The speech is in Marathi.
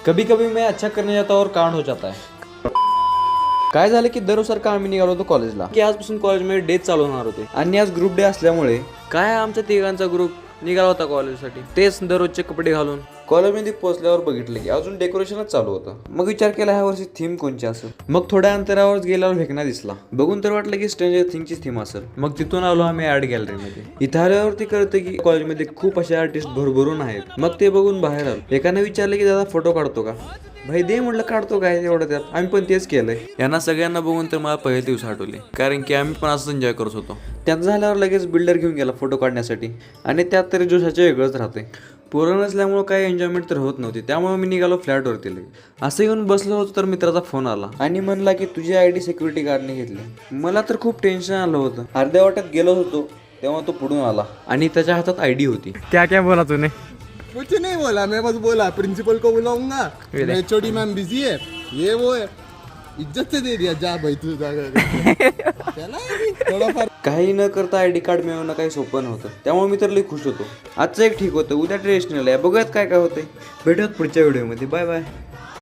कभी कभी मैं अच्छा करने जाता और कांड हो जाता है. काय झालं की दररोजसारखं आम्ही निघालो होतो कॉलेजला की आजपासून कॉलेजमध्ये डेट चालू होणार होते आणि आज ग्रुप डे असल्यामुळे काय आमच्या तिघांचा ग्रुप निघाला होता कॉलेजसाठी. तेच दररोजचे कपडे घालून कॉलेजमध्ये पोहोचल्यावर बघितलं की अजून डेकोरेशनच चालू होतं. मग विचार केला ह्या वर्षी थीम कोणची असेल. मग थोड्या अंतरावर गेल्यावर भेकना दिसला. बघून तर वाटलं की स्ट्रेंजर थिंगची थीम असेल. मग तिथून आलो आम्ही आर्ट गॅलरीमध्ये. इथं आल्यावरती कळतं की कॉलेजमध्ये खूप असे आर्टिस्ट भरभरून आहेत. मग ते बघून बाहेर आलो. एकाने विचारलं की दादा फोटो काढतो का. भाई दे म्हटलं काढतो काय एवढं त्यात. आम्ही पण तेच केलंय. यांना सगळ्यांना बघून तर मला पहिले दिवस आठवले कारण की आम्ही पण असंच एन्जॉय करत होतो. त्यात झाल्यावर लगेच बिल्डर घेऊन गेला फोटो काढण्यासाठी आणि त्यात तरी जोशाचे वेगळंच राहते. पोरं नसल्यामुळे काही एन्जॉयमेंट तर होत नव्हती. त्यामुळे मी निघालो फ्लॅटवरती लगे. असं येऊन बसलो होतो तर मित्राचा फोन आला आणि म्हणला की तुझी आयडी सिक्युरिटी गार्डने घेतली. मला तर खूप टेन्शन आलं होतं. अर्ध्या वाट्यात गेलो होतो तेव्हा तो पुढून आला आणि त्याच्या हातात आयडी होती. क्या क्या बोला तूने? कुछ नहीं बोला, मैं बस बोला प्रिंसिपल को बुलाऊंगा, एचओडी मैम बिजी है, ये वो है. इज्जत से दे दिया, जा भाई तू जा. चला थोडाफार. काही न करता आयडी कार्ड मिळवणं काही सोपं नव्हतं. त्यामुळे मी तर लई खुश होतो. आजचं एक ठीक होतं, उद्या ट्रेडिशनल आहे. बघूयात काय काय होतंय. भेटूयात पुढच्या व्हिडिओमध्ये. Bye bye.